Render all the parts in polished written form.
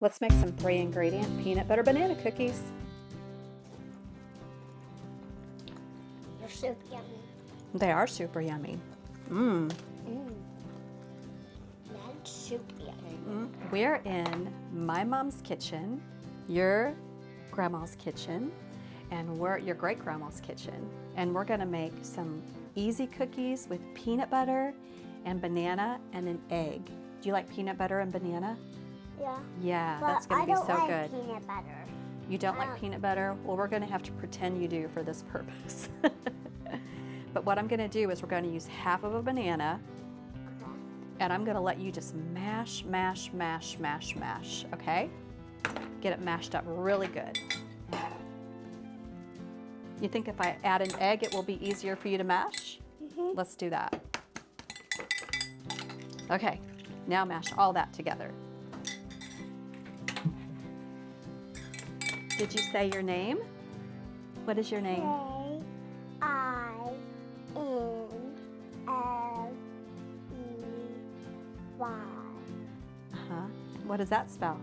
Let's make some 3-ingredient peanut butter banana cookies. They're super yummy. They are super yummy. Mmm. That's super yummy. We're in my mom's kitchen, your grandma's kitchen, and we're at your great-grandma's kitchen. And we're gonna make some easy cookies with peanut butter and banana and an egg. Do you like peanut butter and banana? Yeah. Yeah, But that's gonna be so I don't good. like peanut butter. You don't like peanut butter? Well, we're gonna have to pretend you do for this purpose. But what I'm gonna do is we're gonna use half of a banana, Okay. and I'm gonna let you just mash, mash, mash, mash, mash, okay? Get it mashed up really good. You think if I add an egg, it will be easier for you to mash? Let's do that. Okay, now mash all that together. Did you say your name? What is your name? K-I-N-L-E-Y. Uh-huh. What does that spell?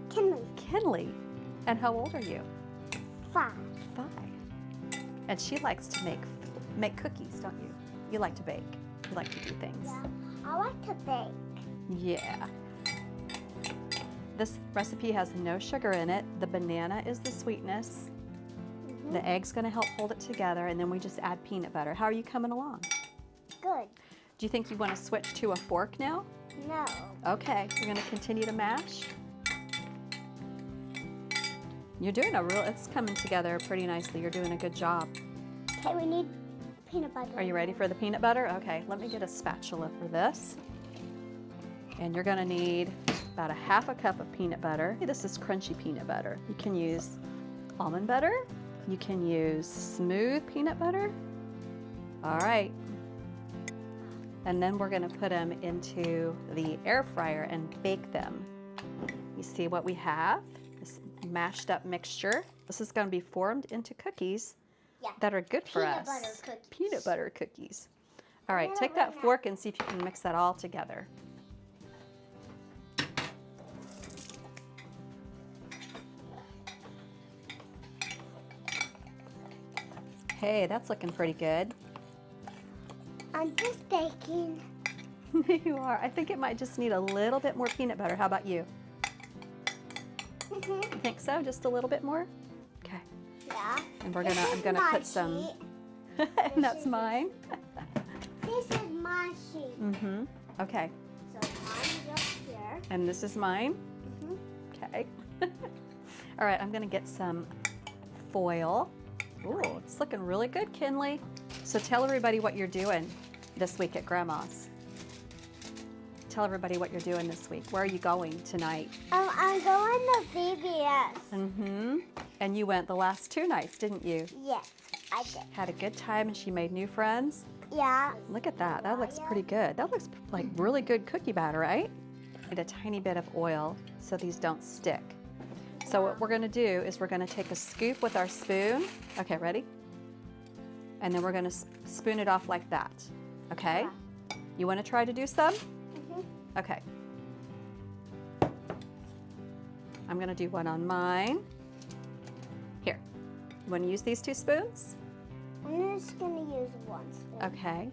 Kinley. Kinley. And how old are you? 5. 5. And she likes to make cookies, don't you? You like to bake. You like to do things. Yeah. I like to bake. Yeah. This recipe has no sugar in it. The banana is the sweetness. The egg's gonna help hold it together, and then we just add peanut butter. How are you coming along? Good. Do you think you wanna switch to a fork now? No. Okay, you're gonna continue to mash. You're doing it's coming together pretty nicely. You're doing a good job. Okay, we need peanut butter. Are you ready for the peanut butter? Okay, let me get a spatula for this. And you're gonna need about a half a cup of peanut butter. This is crunchy peanut butter. You can use almond butter. You can use smooth peanut butter. All right. And then we're gonna put them into the air fryer and bake them. You see what we have? This mashed up mixture. This is gonna be formed into cookies that are good for us. Peanut butter cookies. Peanut butter cookies. All right, take that fork and see if you can mix that all together. Hey, that's looking pretty good. I'm just baking. You are. I think it might just need a little bit more peanut butter. How about you? You think so? Just a little bit more? Okay. Yeah. And This I'm is gonna my put some. sheet. And that's mine. This is my sheet. Mm-hmm. Okay. So mine is up here. And this is mine. Okay. All right, I'm gonna get some foil. Ooh, it's looking really good, Kinley. So tell everybody what you're doing this week at Grandma's. Tell everybody what you're doing this week. Where are you going tonight? I'm going to VBS. Mm-hmm. And you went the last 2 nights, didn't you? Yes, I did. Had a good time and she made new friends. Yeah. Look at that. That looks pretty good. That looks like really good cookie batter, right? Need a tiny bit of oil so these don't stick. So what we're gonna do is we're gonna take a scoop with our spoon. Okay, ready? And then we're gonna spoon it off like that, okay? You wanna try to do some? Okay. I'm gonna do one on mine. Here, you wanna use these 2 spoons? I'm just going to use one spoon. Okay.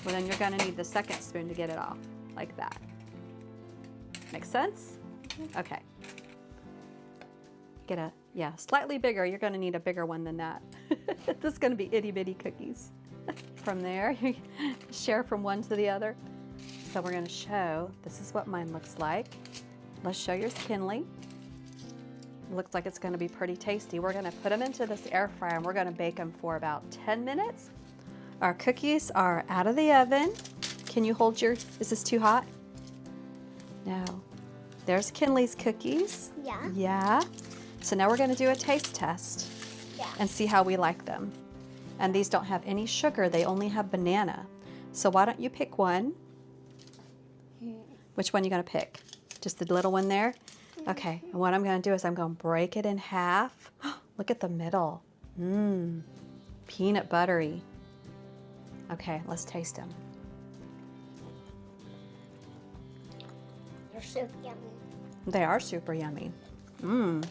Well, then you're gonna need the second spoon to get it off, like that. Make sense? Okay. Get slightly bigger. You're gonna need a bigger one than that. This is gonna be itty bitty cookies. From there, you share from one to the other. So we're gonna show, this is what mine looks like. Let's show yours, Kinley. Looks like it's gonna be pretty tasty. We're gonna put them into this air fryer and we're gonna bake them for about 10 minutes. Our cookies are out of the oven. Can you hold is this too hot? No. There's Kinley's cookies. Yeah. Yeah. So now we're gonna do a taste test and see how we like them. And these don't have any sugar, they only have banana. So why don't you pick one? Which one are you gonna pick? Just the little one there? Okay, and what I'm gonna do is I'm gonna break it in half. Look at the middle. Mmm, peanut buttery. Okay, let's taste them. They're super yummy. They are super yummy. Mmm.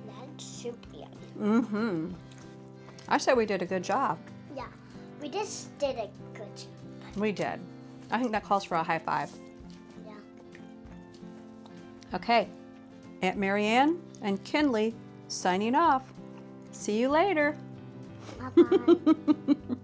That's super yummy. Mm-hmm. I said we did a good job. Yeah, we just did a good job. We did. I think that calls for a high five. Yeah. Okay. Aunt Marianne and Kinley signing off. See you later. Bye-bye.